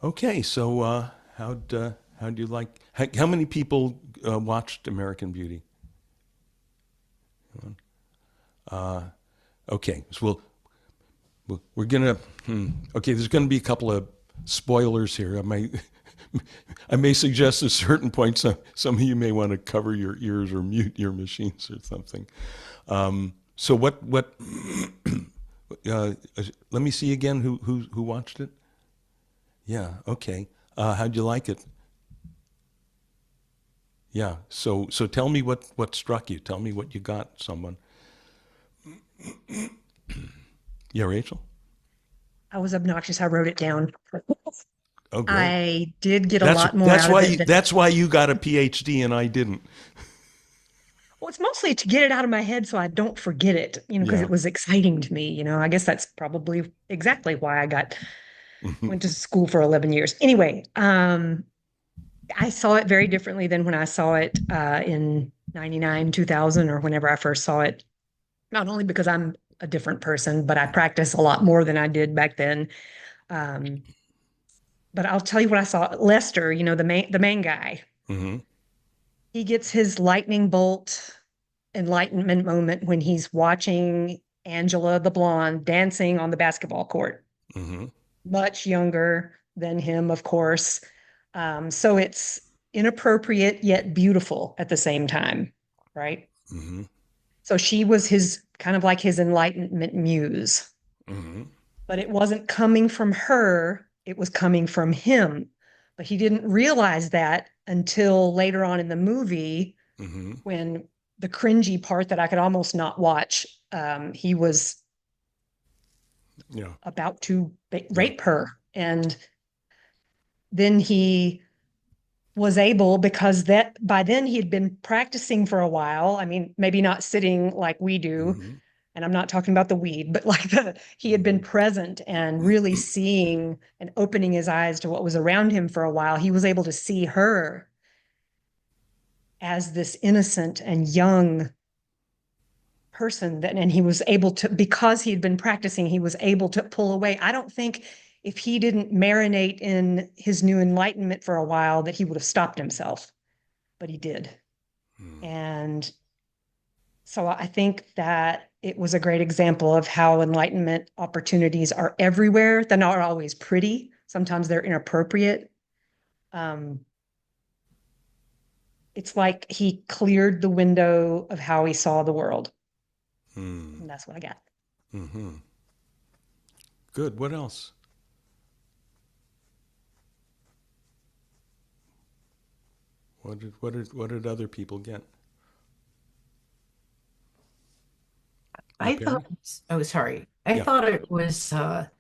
Okay, so how'd you like? How many people watched American Beauty? Okay, so we're gonna. Okay, there's gonna be a couple of spoilers here. I may suggest at certain points some of you may want to cover your ears or mute your machines or something. So what? Uh, Let me see again. Who watched it? Yeah. Okay. How'd you like it? Yeah. So tell me what struck you. Tell me what you got. Someone. Yeah, Rachel. I was obnoxious. I wrote it down. Oh, great. I did get a That's lot more that's out of why it you, than, that's why you got a PhD and I didn't. well, it's mostly to get it out of my head so I don't forget it, because Yeah. it was exciting to me. I guess that's probably exactly why went to school for 11 years. Anyway, I saw it very differently than when I saw it in 99, 2000, or whenever I first saw it, not only because I'm a different person, but I practice a lot more than I did back then. Um, but I'll tell you what I saw. Lester, the main guy. Hmm. He gets his lightning bolt enlightenment moment when he's watching Angela the blonde dancing on the basketball court, Hmm. much younger than him, of course. So it's inappropriate yet beautiful at the same time, right? Hmm. So she was his kind of like his enlightenment muse, Hmm. but it wasn't coming from her, it was coming from him. But he didn't realize that until later on in the movie Hmm. when the cringy part that I could almost not watch, he was Yeah. about to Yeah. rape her. And then he was able, because that by then he had been practicing for a while. I mean, maybe not sitting like we do. Hmm. And I'm not talking about the weed, but like he had been Hmm. present and really seeing and opening his eyes to what was around him for a while. He was able to see her as this innocent and young person that, and he was able to, because he had been practicing, he was able to pull away. I don't think if he didn't marinate in his new enlightenment for a while that he would have stopped himself, but he did. And so I think that it was a great example of how enlightenment opportunities are everywhere. They're not always pretty. Sometimes they're inappropriate. Um, it's like he cleared the window of how he saw the world. Hmm. And that's what I got. Hmm. Good. What else? What did other people get? I Perry? thought, oh, sorry. I Yeah. thought it was, I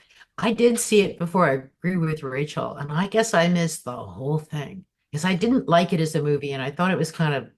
did see it before. I agree with Rachel, and I guess I missed the whole thing because I didn't like it as a movie, and I thought it was kind of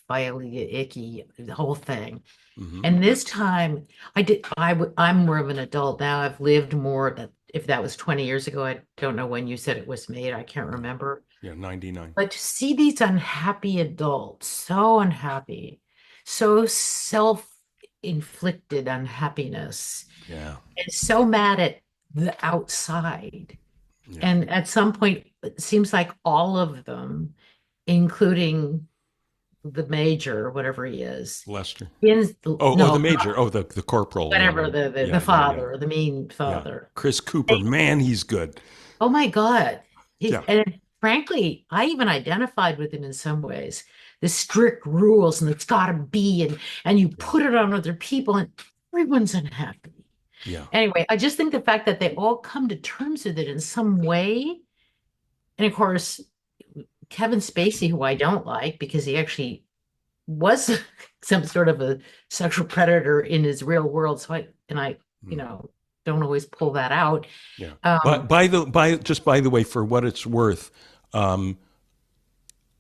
filey, icky, the whole thing. Hmm. And this time, I'm more of an adult now. I've lived more. If that was 20 years ago, I don't know when you said it was made. I can't Yeah. remember. Yeah. 99. But to see these unhappy adults, so unhappy, so self-inflicted unhappiness, Yeah. and so mad at the outside. Yeah. And at some point, it seems like all of them, including the major, whatever he is, Lester. in Oh, no, the major. Oh, the corporal. Yeah. whatever the Yeah. Yeah. Yeah. father, the mean Yeah. father. Chris Cooper. Man, he's good. Oh my God. Yeah. And frankly, I even identified with him in some ways. The strict rules and it's got to be, and you Yeah. put it on other people and everyone's unhappy. Yeah. Anyway, I just think the fact that they all come to terms with it in some way, and of course, Kevin Spacey, who I don't like because he actually was some sort of a sexual predator in his real world. So I, you Mm. know, don't always pull that out. Yeah. But Um, by the way, for what it's worth, um,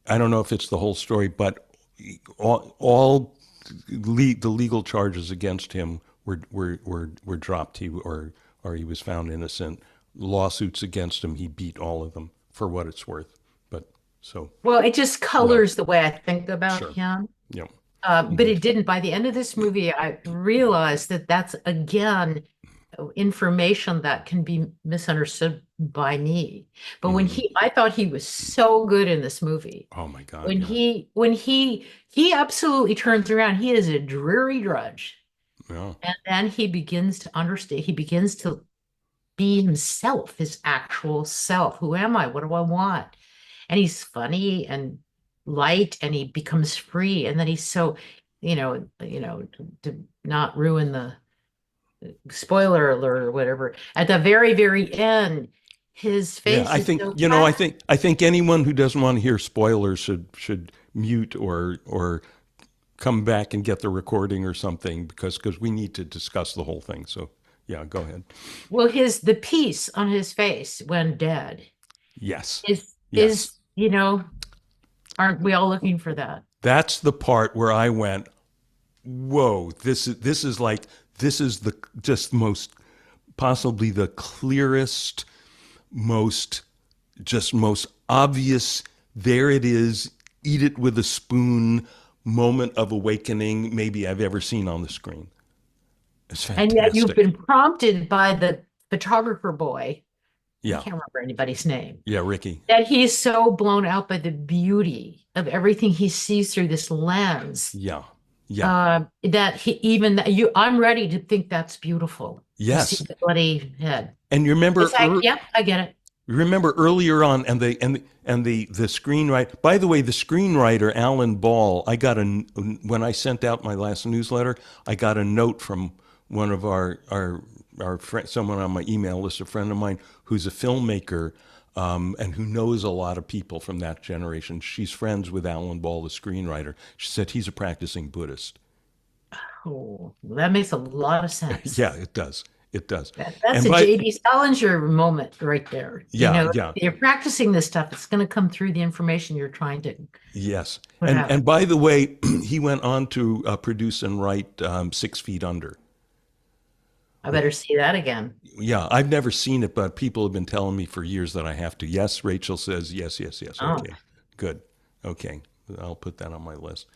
I don't know if it's the whole story, but all the legal charges against him were dropped. Or he was found innocent. Lawsuits against him, he beat all of them for what it's worth. But so Well, it just you know, colors the way I think about sure, him. yeah, But it didn't. By the end of this movie, I realized that that's again information that can be misunderstood by me. But when Mhm. I thought he was so good in this movie. Oh my God, When yeah. he absolutely turns around, he is a dreary drudge. Yeah. And then he begins to understand, he begins to be himself, his actual self. Who am I? What do I want? And he's funny and light, and he becomes free. And then he's so, to not ruin the spoiler alert or whatever, at the very, very end, his Yeah, face I is think, so you know, flat. I think anyone who doesn't want to hear spoilers should mute or come back and get the recording or something because we need to discuss the whole thing. So, yeah, go ahead. Well, the peace on his face when dead Yes. is, Yes. aren't we all looking for that? That's the part where I went, "Whoa, this is like this is the just most possibly the clearest, most most obvious, there it is, eat it with a spoon moment of awakening maybe I've ever seen on the screen. It's And yet you've fantastic. been prompted by the photographer boy, I Yeah. can't remember anybody's name, Yeah, Ricky. that he's so blown out by the beauty of everything he sees through this lens, Yeah. Yeah. that I'm ready to think that's beautiful to see Yes. the bloody head. And It's like, yep, I get it. you remember earlier on, and the screenwriter. By the way, the screenwriter Alan Ball. When I sent out my last newsletter, I got a note from one of our friend, someone on my email list, a friend of mine who's a filmmaker, and who knows a lot of people from that generation. She's friends with Alan Ball, the screenwriter. She said he's a practicing Buddhist. Oh, that makes a lot of sense. Yeah, it does. It does. That's And a by J.D. Salinger moment right there. yeah, yeah. You're practicing this stuff. It's going to come through the information you're trying to Yes, put and out. by the way, he went on to produce and write 6 Feet Under. I better see that again. Yeah, I've never seen it, but people have been telling me for years that I have to. Yes, Rachel says yes, yes, yes. Oh, Okay, good. Okay, I'll put that on my list.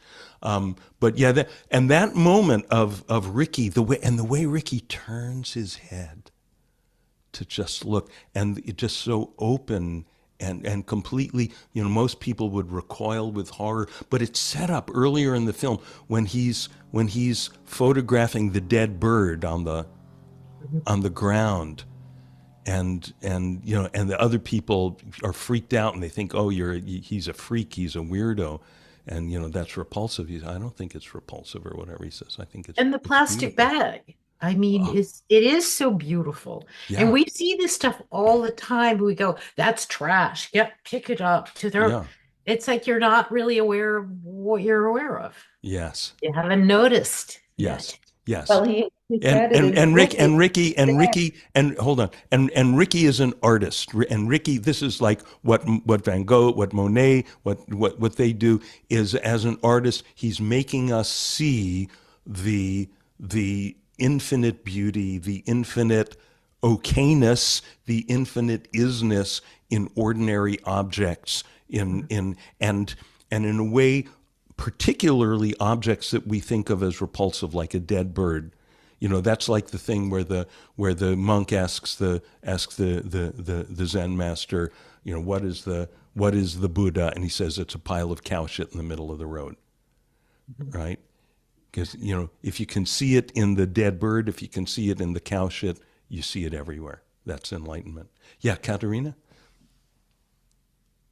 But yeah, that moment of Ricky, the way Ricky turns his head to just look, and it just so open and completely, most people would recoil with horror, but it's set up earlier in the film when he's photographing the dead bird on the ground, and the other people are freaked out and they think, oh, he's a freak, he's a weirdo, and that's repulsive. I don't think it's repulsive or whatever he says. I think it's and the it's plastic beautiful. bag. I mean, it is so beautiful. And Yeah, we see this stuff all the time. We go, that's trash. Yep, pick it up. yeah, It's like you're not really aware of what you're aware of. yes, You haven't noticed yes, yet. yes. Well, he and said it and in the and Rick movie. and Ricky and Ricky and hold on, and Ricky is an artist, and Ricky, this is like what Van Gogh, what Monet, what they do is, as an artist, he's making us see the infinite beauty, the infinite okayness, the infinite isness in ordinary objects, and in a way, particularly objects that we think of as repulsive, like a dead bird. That's like the thing where the monk asks the Zen master, what is the Buddha, and he says it's a pile of cow shit in the middle of the road, Mhm. right? Because if you can see it in the dead bird, if you can see it in the cow shit, you see it everywhere. That's enlightenment. Yeah, Katerina.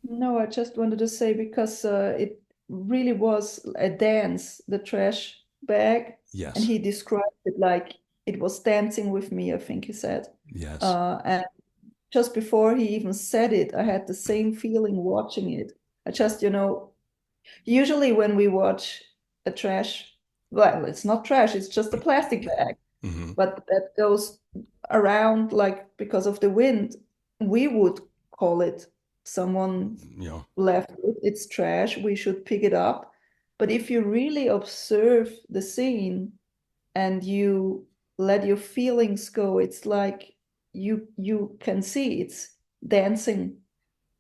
No, I just wanted to say because it really was a dance, the trash bag, and Yes. he described it like it was dancing with me, I think he said. Yes. And just before he even said it, I had the same feeling watching it. I just, usually when we watch a trash, well, it's not trash, it's just a plastic bag, Hmm. but that goes around like because of the wind, we would call it someone Yeah. left it, it's trash, we should pick it up. But if you really observe the scene and you let your feelings go, it's like you can see it's dancing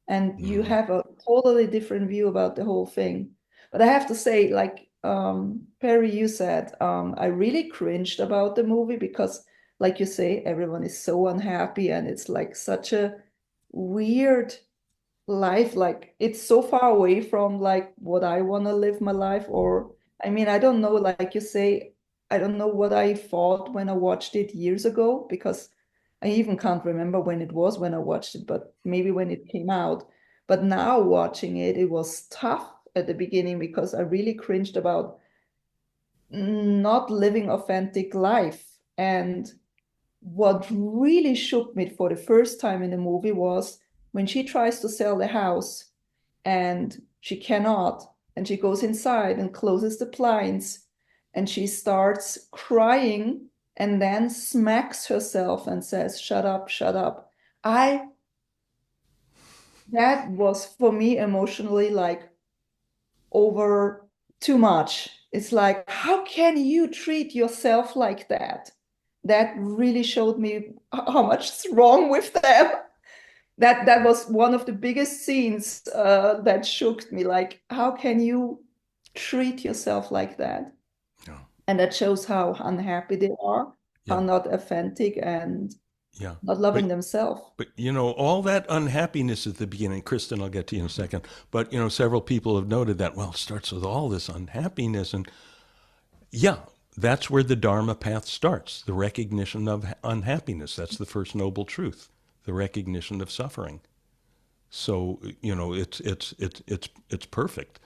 and you Hmm. have a totally different view about the whole thing. But I have to say, like Perry, you said, I really cringed about the movie because like you say, everyone is so unhappy, and it's like such a weird life. Like it's so far away from like what I want to live my life. Or I mean, I don't know, like you say, I don't know what I thought when I watched it years ago, because I even can't remember when it was when I watched it, but maybe when it came out. But now watching it, it was tough at the beginning because I really cringed about not living authentic life. And what really shook me for the first time in the movie was when she tries to sell the house and she cannot, and she goes inside and closes the blinds, and she starts crying and then smacks herself and says, "Shut up, shut up." I That was for me emotionally like over too much. It's like, how can you treat yourself like that? That really showed me how much is wrong with them. That was one of the biggest scenes that shook me. Like, how can you treat yourself like that? Yeah. And that shows how unhappy they are, how Yeah. not authentic and Yeah. not loving But themselves. But all that unhappiness at the beginning, Kristen, I'll get to you in a second. But several people have noted that. Well, it starts with all this unhappiness, and yeah, that's where the Dharma path starts. The recognition of unhappiness. That's the first noble truth. The recognition of suffering. So it's perfect.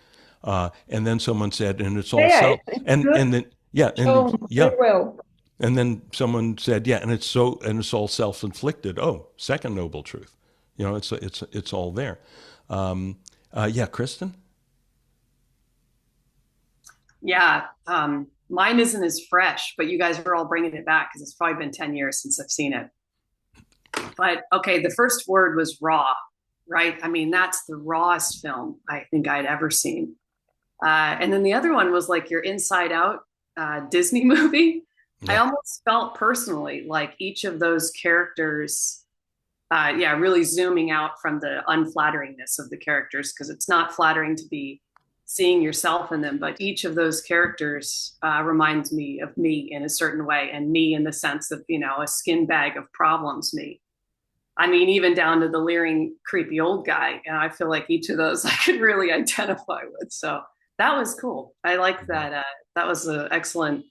And then someone said, and it's all Yeah, self. it's And good. then yeah, and Shown yeah, very well. and then someone said, yeah, and it's all self-inflicted. Oh, second noble truth. It's all there. Yeah, Kristen. Yeah, mine isn't as fresh, but you guys are all bringing it back because it's probably been 10 years since I've seen it. But okay, the first word was raw, right? I mean, that's the rawest film I think I'd ever seen. And then the other one was like your Inside Out Disney movie. I Yeah. almost felt personally like each of those characters, yeah, really zooming out from the unflatteringness of the characters, because it's not flattering to be seeing yourself in them, but each of those characters reminds me of me in a certain way, and me in the sense of, a skin bag of problems me. I mean, even down to the leering, creepy old guy. And I feel like each of those I could really identify with. So that was cool. I like that. That was an excellent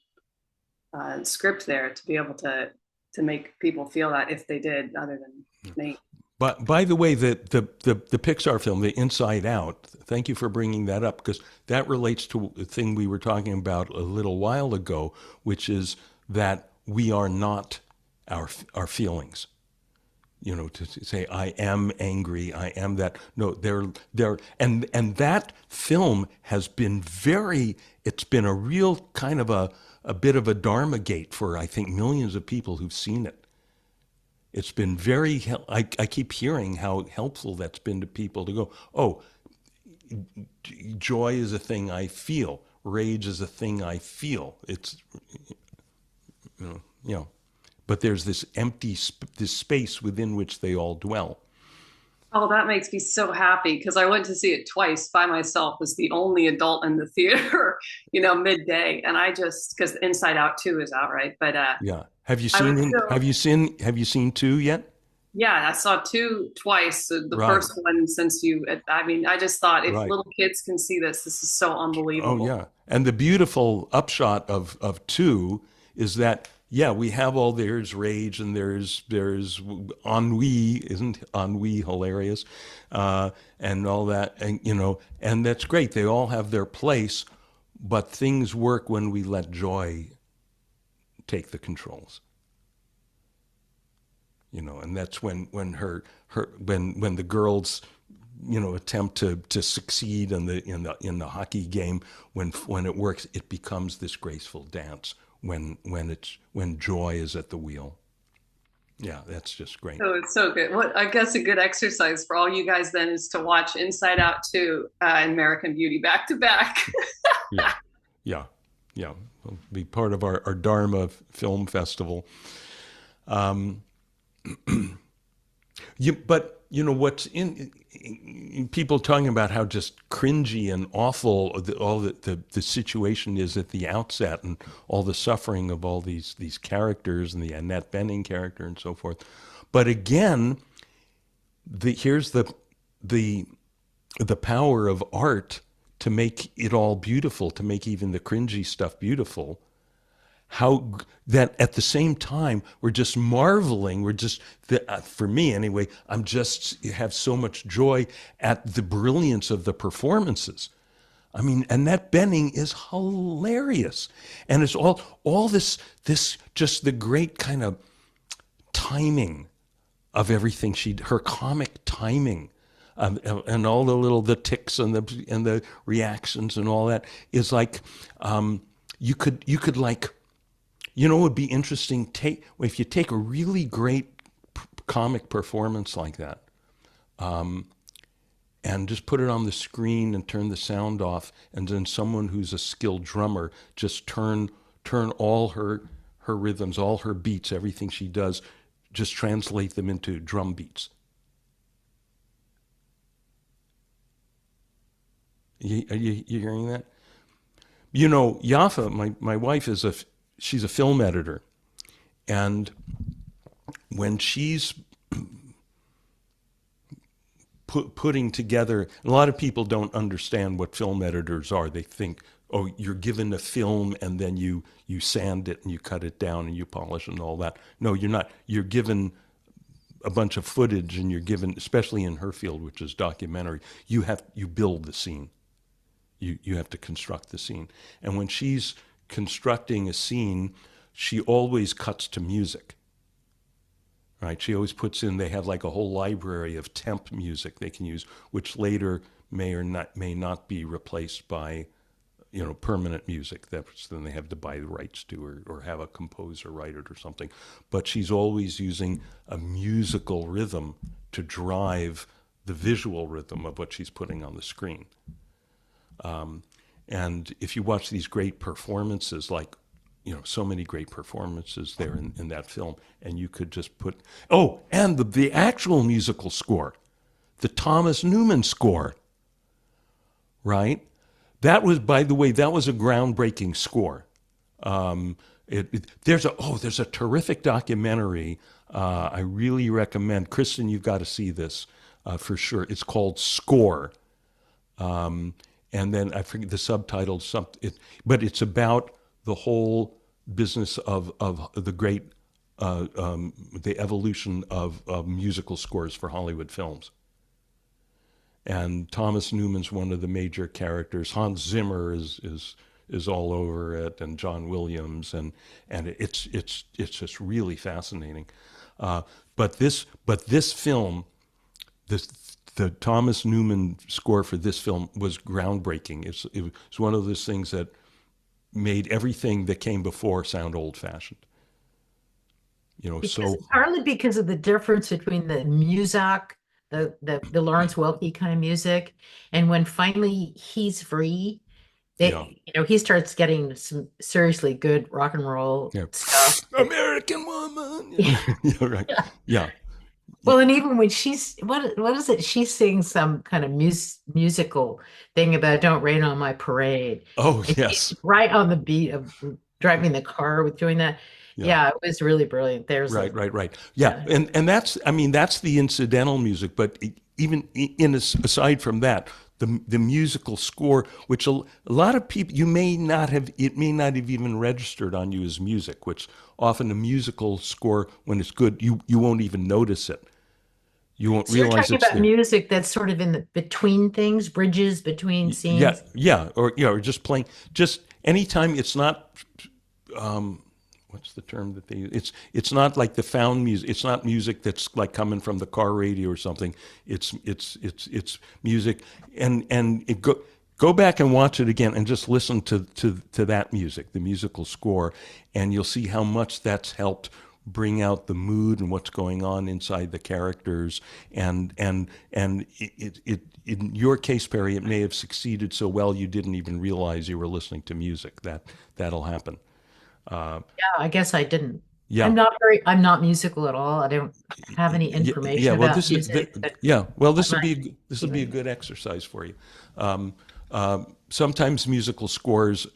script there to be able to make people feel that if they did, other than me. But by the way, the Pixar film, The Inside Out. Thank you for bringing that up, because that relates to a thing we were talking about a little while ago, which is that we are not our feelings. To say I am angry, I am that. No, and that film has been it's been a real kind of a bit of a Dharma gate for, I think, millions of people who've seen it. It's been I keep hearing how helpful that's been to people to go, oh, joy is a thing I feel. Rage is a thing I feel. It's, but there's this this space within which they all dwell. Oh, that makes me so happy, because I went to see it twice by myself as the only adult in the theater, midday. And because Inside Out 2 is out, right? But yeah. Have you seen 2 yet? Yeah, I saw 2 twice. The Right. first one, I just thought, if Right. little kids can see this is so unbelievable. Oh yeah. And the beautiful upshot of 2 is that, yeah, we have there's rage, and there's ennui. Isn't ennui hilarious? And all that, and and that's great. They all have their place, but things work when we let joy take the controls. And that's when the girls attempt to succeed in the hockey game, when it works, it becomes this graceful dance when joy is at the wheel. Yeah, that's just great. So it's so good. What I guess a good exercise for all you guys then is to watch Inside Out 2 and American Beauty back to back. Yeah. It'll be part of our Dharma Film Festival. But what's in people talking about how just cringy and awful all the situation is at the outset, and all the suffering of all these characters and the Annette Bening character and so forth. But again, here's the power of art to make it all beautiful, to make even the cringy stuff beautiful. How that at the same time we're just marveling, we're just for me anyway, I'm just have so much joy at the brilliance of the performances. I mean, Annette Bening is hilarious, and it's all this just the great kind of timing of everything her comic timing, and all the ticks and the reactions and all that is like, you could like, it would be interesting if you take a really great comic performance like that, and just put it on the screen and turn the sound off, and then someone who's a skilled drummer just turn all her rhythms, all her beats, everything she does, just translate them into drum beats. Are you hearing that? Yafa, my wife she's a film editor, and when she's putting together, a lot of people don't understand what film editors are. They think, oh, you're given a film and then you sand it and you cut it down and you polish and all that. No, you're not. You're given a bunch of footage, and you're given, especially in her field, which is documentary, you build the scene. You have to construct the scene. And when she's constructing a scene, she always cuts to music. Right? She always puts in, they have like a whole library of temp music they can use, which later may not be replaced by, permanent music. Then they have to buy the rights to, or have a composer write it or something. But she's always using a musical rhythm to drive the visual rhythm of what she's putting on the screen. And if you watch these great performances, like, so many great performances there in that film, and you could just put, and the actual musical score, the Thomas Newman score, right? That was, by the way, that was a groundbreaking score. There's a terrific documentary. I really recommend, Kristen, you've got to see this for sure. It's called Score. And then I forget the subtitle, but it's about the whole business of the great, the evolution of musical scores for Hollywood films. And Thomas Newman's one of the major characters. Hans Zimmer is all over it, and John Williams, and it's just really fascinating. But this film, the Thomas Newman score for this film was groundbreaking. It was one of those things that made everything that came before sound old-fashioned. Partly because of the difference between the Muzak, the Lawrence Welky kind of music, and when finally he's free, he starts getting some seriously good rock and roll stuff. American Woman. Right. Yeah. Well, and even when what is it? She sings some kind of musical thing about "Don't Rain on My Parade." Oh, and yes. Right on the beat of driving the car with doing that. Yeah, it was really brilliant. There's right. Yeah, and that's the incidental music, but even aside from that, the musical score, which a lot of people, it may not have even registered on you as music, which often a musical score, when it's good, you won't even notice it. You won't realize you're talking about music that's sort of in the between things, bridges between scenes. Yeah, or just playing. Just anytime it's not, what's the term that they use? It's not like the found music. It's not music that's like coming from the car radio or something. It's music, and go back and watch it again and just listen to that music, the musical score, and you'll see how much that's helped bring out the mood and what's going on inside the characters, and it in your case, Perry, it may have succeeded so well you didn't even realize you were listening to music. That'll happen. Yeah, I guess I didn't. Yeah. I'm not musical at all. I don't have any Yeah, yeah. information Well, about music, but yeah. Well, I this will be a might good exercise for you. Um, Sometimes musical scores,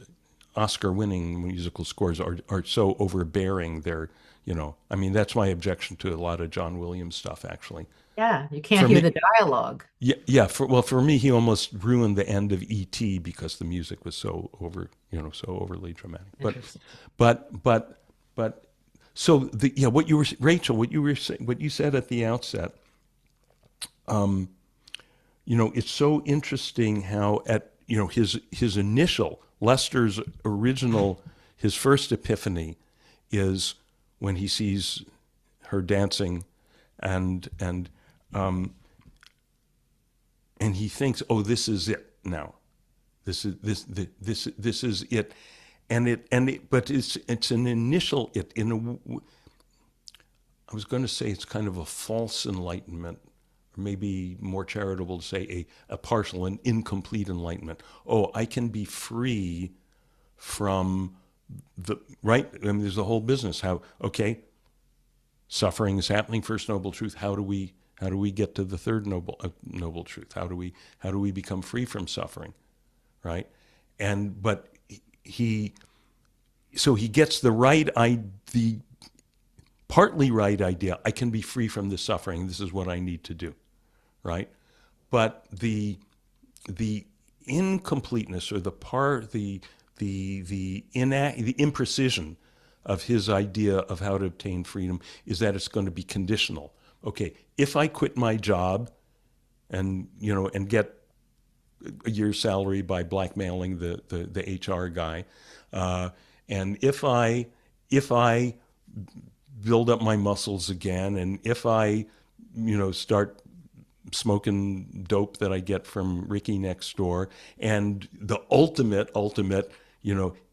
Oscar-winning musical scores, are so overbearing. They're, I mean, that's my objection to a lot of John Williams stuff. Actually, yeah, you can't for hear me, the dialogue. yeah, yeah. For me, he almost ruined the end of E.T. because the music was so overly dramatic. Interesting. But, but, but. So what you were Rachel, what you said at the outset. It's so interesting how his initial Lester's original his first epiphany is when he sees her dancing, and and and he thinks, oh, this is it now. This is it, but it's an initial it in a. I was going to say it's kind of a false enlightenment, or maybe more charitable to say a partial and incomplete enlightenment. Oh, I can be free from right? I mean, there's a whole business. How, okay, suffering is happening, first noble truth. How do we get to the third noble truth? How do we become free from suffering, right? But he so he gets the partly right idea. I can be free from this suffering. This is what I need to do, right? But the incompleteness, or the imprecision of his idea of how to obtain freedom is that it's going to be conditional. Okay, if I quit my job and get a year's salary by blackmailing the HR guy, and if I build up my muscles again, and if I start smoking dope that I get from Ricky next door, and the ultimate,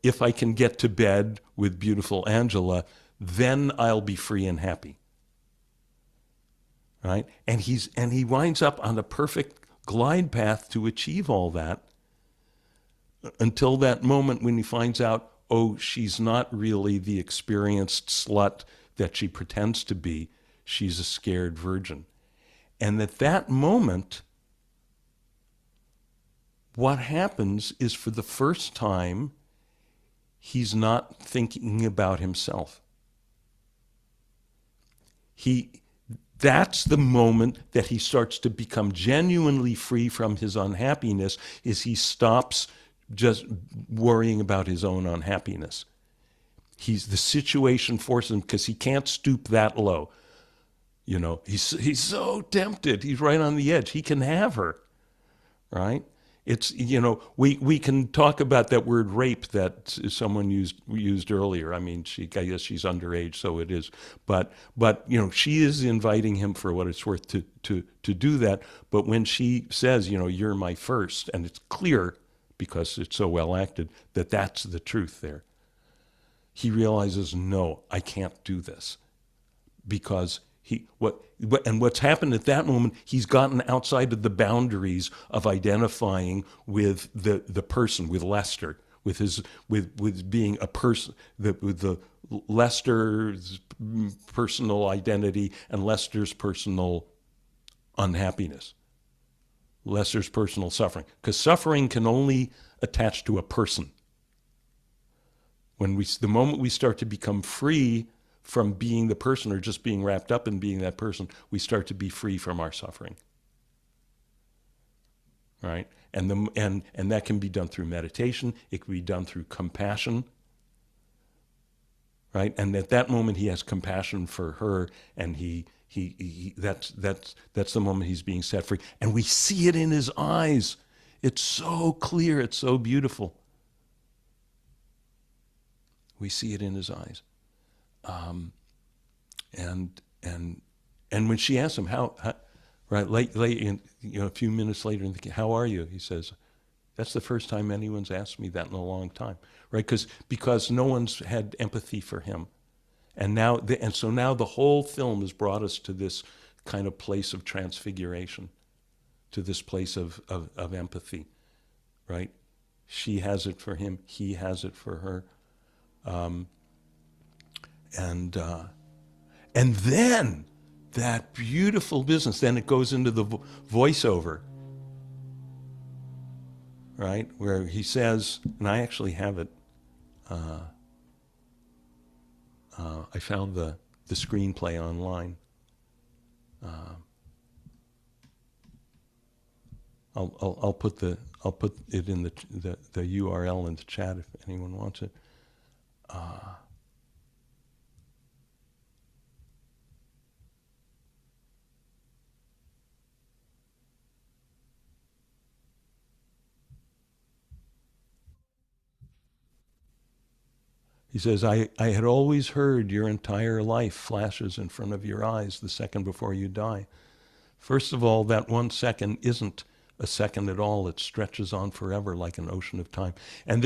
if I can get to bed with beautiful Angela, then I'll be free and happy, right? And he winds up on the perfect glide path to achieve all that, until that moment when he finds out, oh, she's not really the experienced slut that she pretends to be. She's a scared virgin. And at that moment, what happens is, for the first time, he's not thinking about himself. That's the moment that he starts to become genuinely free from his unhappiness, is he stops just worrying about his own unhappiness. The situation forces him, because he can't stoop that low. He's so tempted. He's right on the edge. He can have her, right? It's we can talk about that word rape that someone used earlier. I mean, I guess she's underage, so it is. But she is inviting him, for what it's worth, to do that. But when she says, you're my first, and it's clear, because it's so well acted, that that's the truth there, he realizes, no, I can't do this, because what's happened at that moment, he's gotten outside of the boundaries of identifying with the person, with Lester, with being a person, with the Lester's personal identity and Lester's personal unhappiness, Lester's personal suffering, because suffering can only attach to a person. The moment we start to become free from being the person, or just being wrapped up in being that person, we start to be free from our suffering, right? And that can be done through meditation. It can be done through compassion, right? And at that moment, he has compassion for her, and that's the moment he's being set free, and we see it in his eyes. It's so clear. It's so beautiful. We see it in his eyes. And when she asks him how right, late a few minutes later, and thinking, how are you? He says, that's the first time anyone's asked me that in a long time, right? Because no one's had empathy for him, and so now the whole film has brought us to this kind of place of transfiguration, to this place of empathy, right? She has it for him, he has it for her. And and then that beautiful business. Then it goes into the voiceover, right, where he says, and I actually have it. I found the screenplay online. I'll put it in the URL in the chat if anyone wants it. He says, I had always heard your entire life flashes in front of your eyes the second before you die. First of all, that 1 second isn't a second at all. It stretches on forever like an ocean of time. And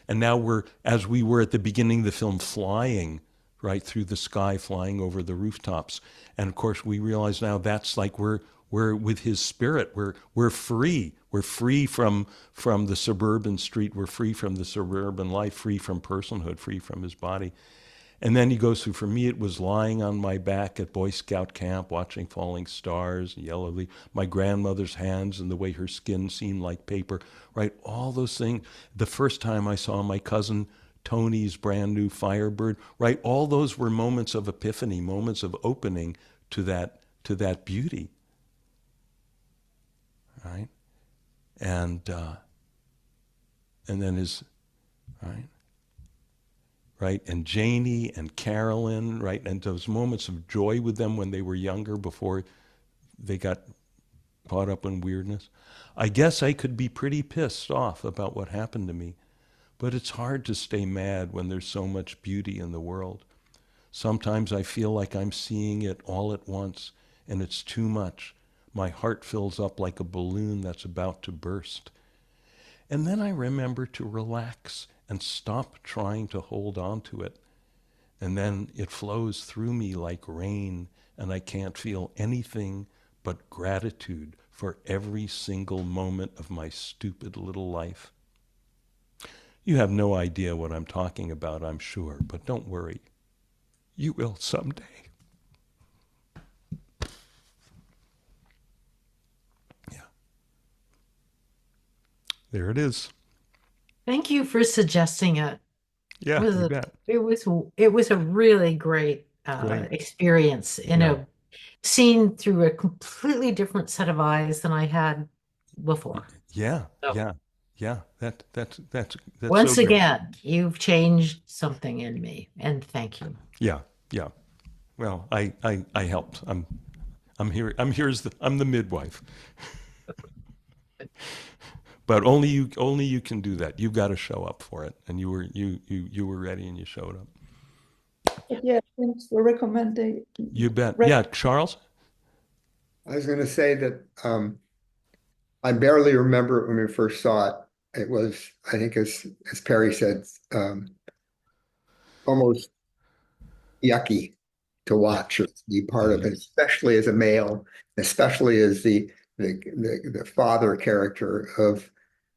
now we're, as we were at the beginning of the film, flying right through the sky, flying over the rooftops. And of course, we realize now that's like we're with his spirit. We're free. We're free from the suburban street. We're free from the suburban life, free from personhood, free from his body. And then he goes through, for me, it was lying on my back at Boy Scout camp, watching falling stars, yellow leaf, my grandmother's hands and the way her skin seemed like paper, right? All those things. The first time I saw my cousin Tony's brand new Firebird, right? All those were moments of epiphany, moments of opening to that beauty, right? And then right? And Janie and Carolyn, right? And those moments of joy with them when they were younger before they got caught up in weirdness. I guess I could be pretty pissed off about what happened to me, but it's hard to stay mad when there's so much beauty in the world. Sometimes I feel like I'm seeing it all at once, and it's too much. My heart fills up like a balloon that's about to burst. And then I remember to relax and stop trying to hold on to it. And then it flows through me like rain, and I can't feel anything but gratitude for every single moment of my stupid little life. You have no idea what I'm talking about, I'm sure, but don't worry. You will someday. Yeah. There it is. Thank you for suggesting it. Yeah, you bet. It was a really great Great. experience seen through a completely different set of eyes than I had before. Yeah, So, yeah. That's once so great. again, you've changed something in me, and thank you. Yeah. Well, I helped. I'm here. I'm the midwife. But only you can do that. You've got to show up for it, and you were ready, and you showed up. Yeah, thanks for recommending. You bet. Yeah, Charles. I was going to say that I barely remember it when we first saw it. It was, I think, as Perry said, almost yucky to watch or to be part of it, especially as a male, especially as the father character of,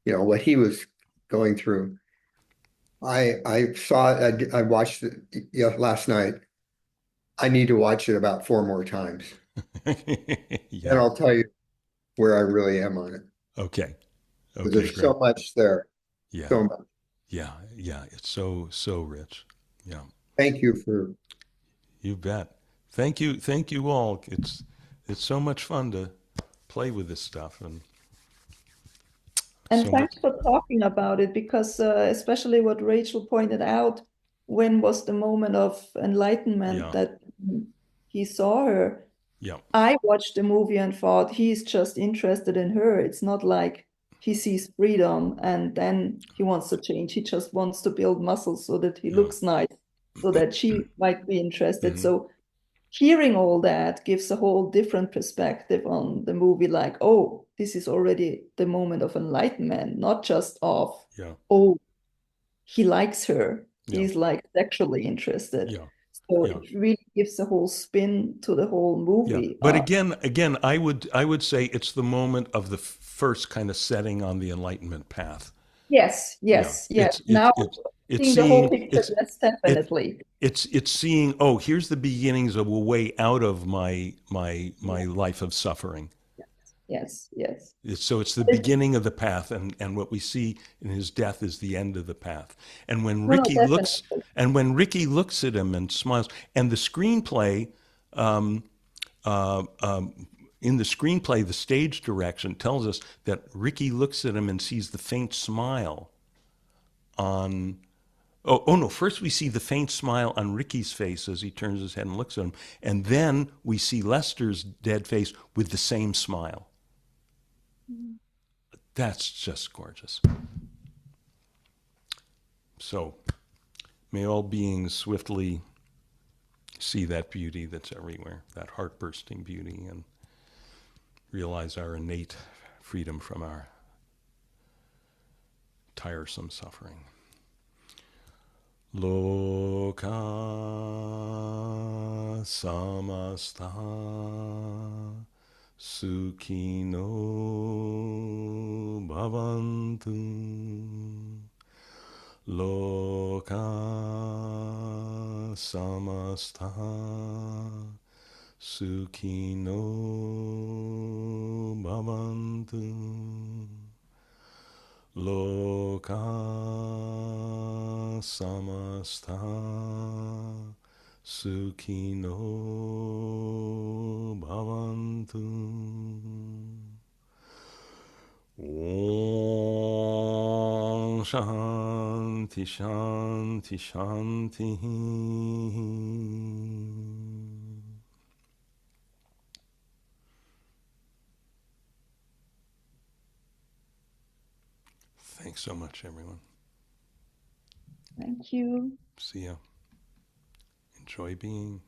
what he was going through. I saw it. I watched it last night. I need to watch it about 4 more times, Yeah. and I'll tell you where I really am on it. Okay. Because there's so much there. Yeah. So much. Yeah. It's so rich. Yeah. Thank you for. You bet. Thank you all. It's so much fun to play with this stuff, and so thanks for talking about it, because especially what Rachel pointed out, when was the moment of enlightenment that he saw her? Yeah. I watched the movie and thought he's just interested in her. It's not like he sees freedom and then he wants to change. He just wants to build muscles so that he looks nice, so that she might be interested. So hearing all that gives a whole different perspective on the movie, like, oh, this is already the moment of enlightenment, not just of, oh, he likes her. He's like sexually interested. So it really gives a whole spin to the whole movie. But again, I would say it's the moment of the first kind of setting on the enlightenment path. Yes. Now It's Seeing the whole seeing picture, yes, definitely. it's seeing, oh, here's the beginnings of a way out of my life of suffering. Yes, yes. So it's the beginning of the path, and what we see in his death is the end of the path. And when No, no, Ricky looks, definitely. and when Ricky looks at him and smiles, and the screenplay, um, uh, um, in the screenplay, the stage direction tells us that Ricky looks at him and sees the faint smile on. Oh no! First, we see the faint smile on Ricky's face as he turns his head and looks at him, and then we see Lester's dead face with the same smile. That's just gorgeous. So, may all beings swiftly see that beauty that's everywhere, that heart bursting beauty, and realize our innate freedom from our tiresome suffering. Loka samasta sukhino bhavantu. Loka samasta sukhino bhavantu. Loka samasta sukhino bhavantu. Om Shanti Shanti Shanti. Thanks so much, everyone. Thank you. See ya. Enjoy being.